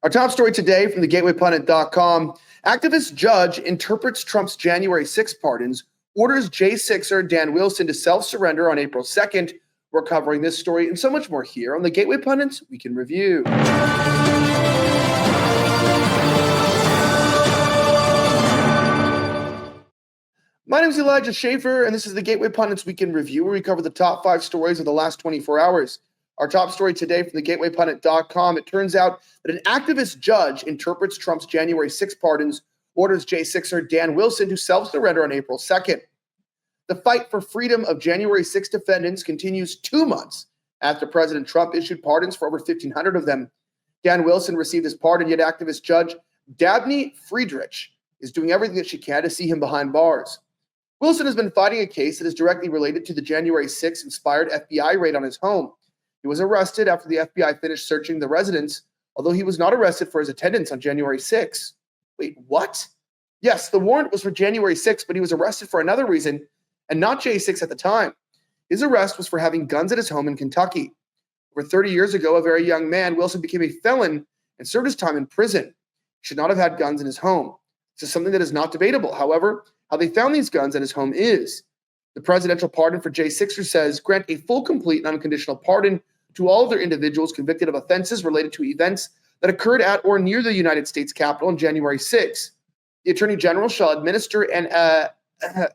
Our top story today from the GatewayPundit.com. Activist judge interprets Trump's January 6 pardons, orders J6er Dan Wilson to self-surrender on April 2nd. We're covering this story and so much more here on the Gateway Pundit Week in Review. My name is Elijah Schaffer, and this is the Gateway Pundits Week in Review, where we cover the top 5 stories of the last 24 hours. Our top story today from the GatewayPundit.com. It turns out that an activist judge interprets Trump's January 6 pardons, orders J6er Dan Wilson to self-surrender on April 2nd. The fight for freedom of January 6 defendants continues 2 months after President Trump issued pardons for over 1,500 of them. Dan Wilson received his pardon, yet activist judge Dabney Friedrich is doing everything that she can to see him behind bars. Wilson has been fighting a case that is directly related to the January 6 inspired FBI raid on his home. He was arrested after the FBI finished searching the residence, although he was not arrested for his attendance on January 6. Wait, what? Yes, the warrant was for January 6, but he was arrested for another reason, and not J6 at the time. His arrest was for having guns at his home in Kentucky. Over 30 years ago, a very young man, Wilson became a felon and served his time in prison. He should not have had guns in his home. This is something that is not debatable. However, how they found these guns at his home is. The presidential pardon for J6er says grant a full, complete, and unconditional pardon to all other individuals convicted of offenses related to events that occurred at or near the United States Capitol on January 6. The Attorney General shall administer and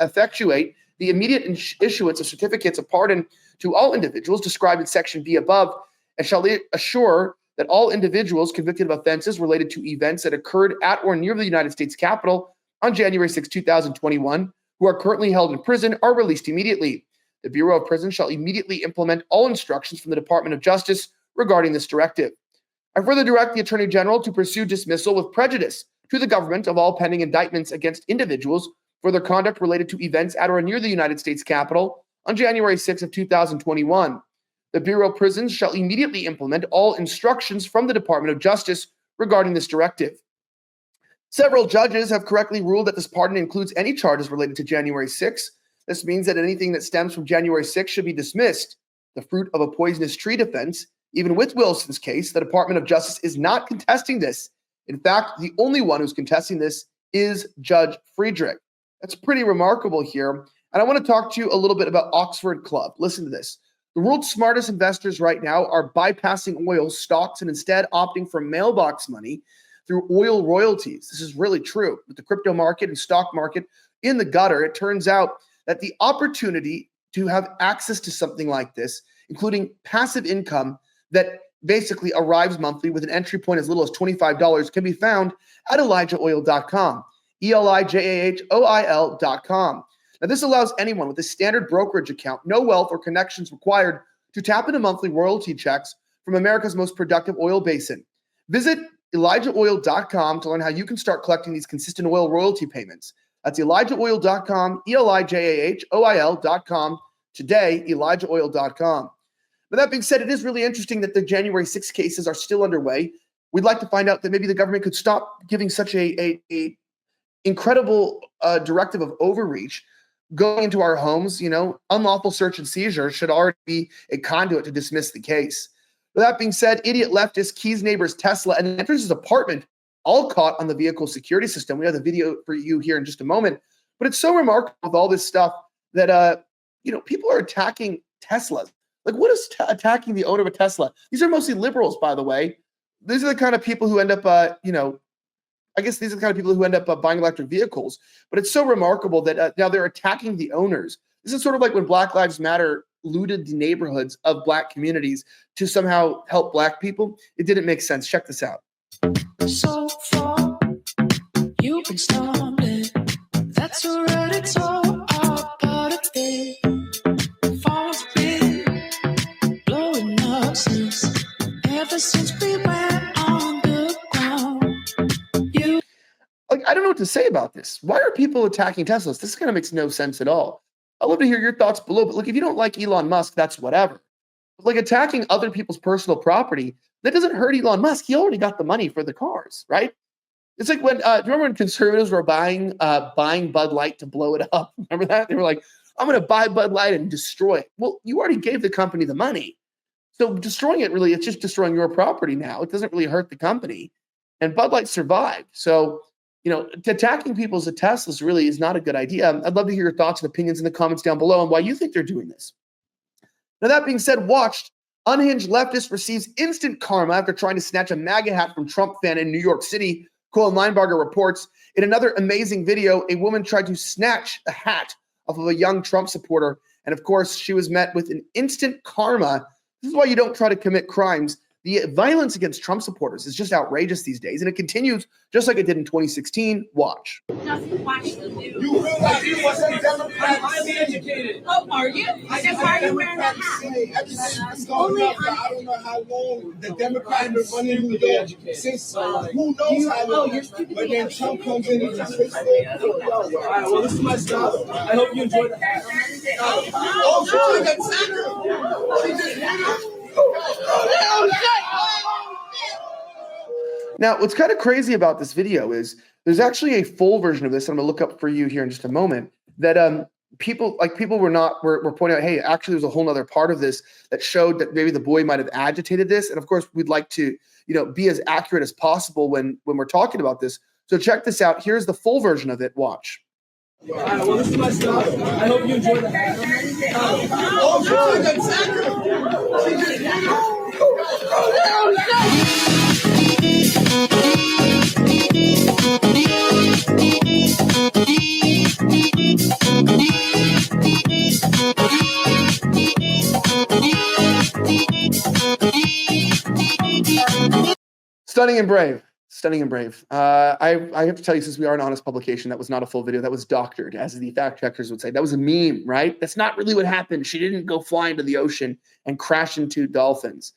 effectuate the immediate issuance of certificates of pardon to all individuals described in Section B above, and shall assure that all individuals convicted of offenses related to events that occurred at or near the United States Capitol on January 6, 2021, who are currently held in prison are released immediately. The Bureau of Prisons shall immediately implement all instructions from the Department of Justice regarding this directive. I further direct the Attorney General to pursue dismissal with prejudice to the government of all pending indictments against individuals for their conduct related to events at or near the United States Capitol on January 6 of 2021. The Bureau of Prisons shall immediately implement all instructions from the Department of Justice regarding this directive. Several judges have correctly ruled that this pardon includes any charges related to January 6. This means that anything that stems from January 6 should be dismissed. The fruit of a poisonous tree defense, even with Wilson's case, the Department of Justice is not contesting this. In fact, the only one who's contesting this is Judge Friedrich. That's pretty remarkable here. And I want to talk to you a little bit about Oxford Club. Listen to this. The world's smartest investors right now are bypassing oil stocks and instead opting for mailbox money through oil royalties. This is really true. With the crypto market and stock market in the gutter, it turns out that the opportunity to have access to something like this, including passive income that basically arrives monthly with an entry point as little as $25, can be found at ElijahOil.com, ElijahOil.com. Now, this allows anyone with a standard brokerage account, no wealth or connections required, to tap into monthly royalty checks from America's most productive oil basin. Visit ElijahOil.com to learn how you can start collecting these consistent oil royalty payments. That's ElijahOil.com, ElijahOil.com. Today, ElijahOil.com. But that being said, it is really interesting that the January 6 cases are still underway. We'd like to find out that maybe the government could stop giving such a incredible directive of overreach, going into our homes. Unlawful search and seizure should already be a conduit to dismiss the case. With that being said, idiot leftist keys neighbor's Tesla and enters his apartment, all caught on the vehicle security system. We have the video for you here in just a moment. But it's so remarkable with all this stuff that, people are attacking Teslas. Like, what is attacking the owner of a Tesla? These are mostly liberals, by the way. These are the kind of people who end up, I guess these are the kind of people who end up buying electric vehicles. But it's so remarkable that now they're attacking the owners. This is sort of like when Black Lives Matter looted the neighborhoods of Black communities to somehow help Black people. It didn't make sense. Check this out. So far, you've been stumbling. That's already it's all part of it. Phone's been blowing up ever since we went on the ground. I don't know what to say about this. Why are people attacking Teslas? This kind of makes no sense at all. I'd love to hear your thoughts below. But look, if you don't like Elon Musk, that's whatever. But like attacking other people's personal property, that doesn't hurt Elon Musk. He already got the money for the cars, right? It's like when, do you remember when conservatives were buying Bud Light to blow it up? Remember that? They were like, I'm going to buy Bud Light and destroy it. Well, you already gave the company the money. So destroying it really, it's just destroying your property now. It doesn't really hurt the company. and Bud Light survived. So, attacking people as a Teslas really is not a good idea. I'd love to hear your thoughts and opinions in the comments down below and why you think they're doing this. Now, that being said, watched, Unhinged leftist receives instant karma after trying to snatch a MAGA hat from Trump fan in New York City. Cole Linebarger reports, in another amazing video, a woman tried to snatch a hat off of a young Trump supporter. And of course, she was met with an instant karma. This is why you don't try to commit crimes. The violence against Trump supporters is just outrageous these days, and it continues just like it did in 2016. Watch. Doesn't watch the news. You realize you was a Democrat. Highly educated. Oh, are you? I guess why are you wearing a hat? Only I don't know how long the Democrats have been running New York since who knows how long. But then Trump comes in and just fixes it. All right, well, this is my style. I hope you enjoyed the hat. Oh, she just got Now, what's kind of crazy about this video is there's actually a full version of this. I'm going to look up for you here in just a moment. That people were pointing out, hey, actually, there's a whole other part of this that showed that maybe the boy might have agitated this. And of course, we'd like to be as accurate as possible when we're talking about this. So check this out. Here's the full version of it. Watch. All right, well, this is my style. I hope you enjoyed the hat. Oh, Stunning and brave. Stunning and brave. I have to tell you, since we are an honest publication, that was not a full video. That was doctored, as the fact checkers would say. That was a meme, right? That's not really what happened. She didn't go fly into the ocean and crash into dolphins.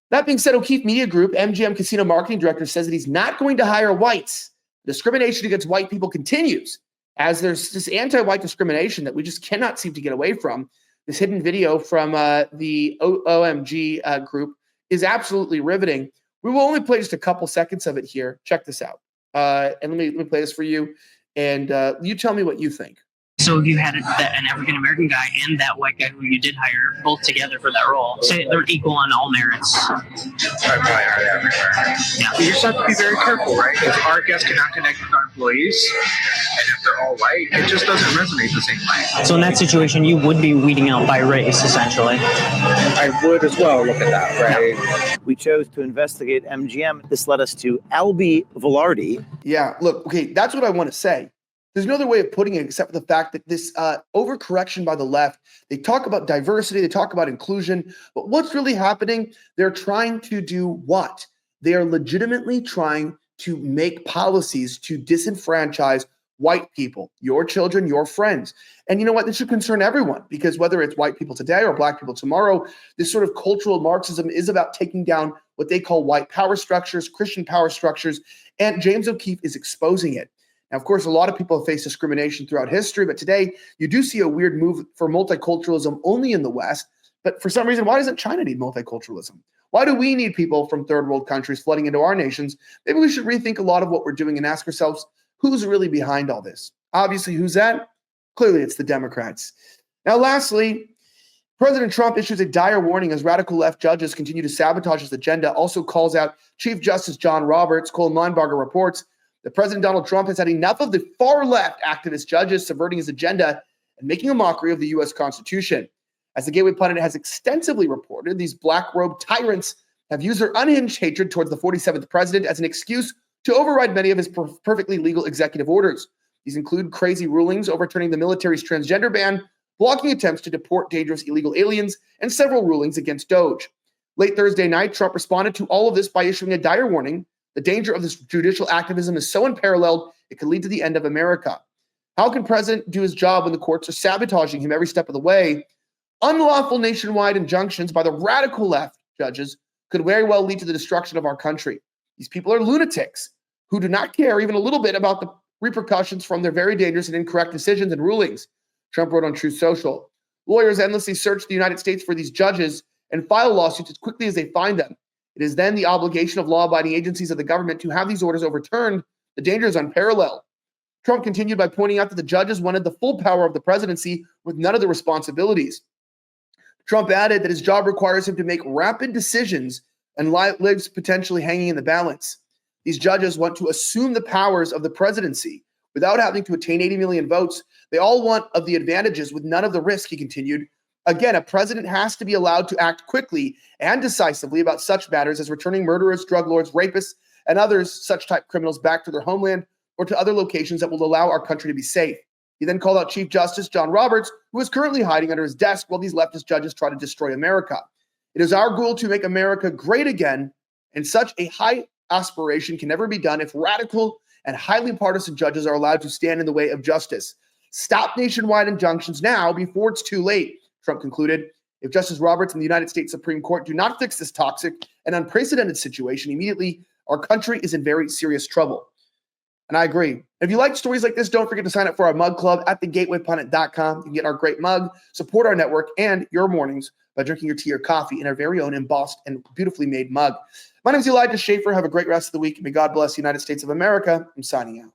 That being said, O'Keefe Media Group, MGM Casino Marketing Director, says that he's not going to hire whites. Discrimination against white people continues, as there's this anti-white discrimination that we just cannot seem to get away from. This hidden video from the OMG group is absolutely riveting. We will only play just a couple seconds of it here. Check this out. And let me play this for you. And you tell me what you think. So if you had an African-American guy and that white guy who you did hire both together for that role, say they're equal on all merits. I'd probably hire the African-American. Yeah. You just have to be very careful, right? Because our guests cannot connect with our employees. And if they're all white, it just doesn't resonate the same way. So in that situation, you would be weeding out by race, essentially. I would as well look at that, right? We chose to investigate MGM. This led us to Albie Velarde. Yeah, look, okay, that's what I want to say. There's no other way of putting it except for the fact that this overcorrection by the left, they talk about diversity, they talk about inclusion, but what's really happening? They're trying to do what? They are legitimately trying to make policies to disenfranchise white people, your children, your friends. And you know what? This should concern everyone, because whether it's white people today or black people tomorrow, this sort of cultural Marxism is about taking down what they call white power structures, Christian power structures, and James O'Keefe is exposing it. Now, of course, a lot of people have faced discrimination throughout history, but today you do see a weird move for multiculturalism only in the West. But for some reason, why doesn't China need multiculturalism? Why do we need people from third world countries flooding into our nations? Maybe we should rethink a lot of what we're doing and ask ourselves, who's really behind all this? Obviously, who's that? Clearly, it's the Democrats. Now, lastly, President Trump issues a dire warning as radical left judges continue to sabotage his agenda, also calls out Chief Justice John Roberts. Colin Linebarger reports that President Donald Trump has had enough of the far left activist judges subverting his agenda and making a mockery of the U.S. Constitution. As the Gateway Pundit has extensively reported, these black-robed tyrants have used their unhinged hatred towards the 47th president as an excuse to override many of his perfectly legal executive orders. These include crazy rulings overturning the military's transgender ban, blocking attempts to deport dangerous illegal aliens, and several rulings against Doge. Late Thursday night, Trump responded to all of this by issuing a dire warning. The danger of this judicial activism is so unparalleled, it could lead to the end of America. How can President do his job when the courts are sabotaging him every step of the way? Unlawful nationwide injunctions by the radical left judges could very well lead to the destruction of our country. These people are lunatics who do not care even a little bit about the repercussions from their very dangerous and incorrect decisions and rulings, Trump wrote on Truth Social. Lawyers endlessly search the United States for these judges and file lawsuits as quickly as they find them. It is then the obligation of law-abiding agencies of the government to have these orders overturned. The danger is unparalleled. Trump continued by pointing out that the judges wanted the full power of the presidency with none of the responsibilities. Trump added that his job requires him to make rapid decisions and lives potentially hanging in the balance. These judges want to assume the powers of the presidency without having to attain 80 million votes. They all want of the advantages with none of the risk, he continued. Again, a president has to be allowed to act quickly and decisively about such matters as returning murderers, drug lords, rapists, and others such type criminals back to their homeland or to other locations that will allow our country to be safe. He then called out Chief Justice John Roberts, who is currently hiding under his desk while these leftist judges try to destroy America. It is our goal to make America great again, and such a high aspiration can never be done if radical and highly partisan judges are allowed to stand in the way of justice. Stop nationwide injunctions now before it's too late, Trump concluded. If Justice Roberts and the United States Supreme Court do not fix this toxic and unprecedented situation immediately, our country is in very serious trouble. And I agree. If you like stories like this, don't forget to sign up for our mug club at thegatewaypundit.com. You can get our great mug, support our network, and your mornings by drinking your tea or coffee in our very own embossed and beautifully made mug. My name is Elijah Schaffer. Have a great rest of the week. May God bless the United States of America. I'm signing out.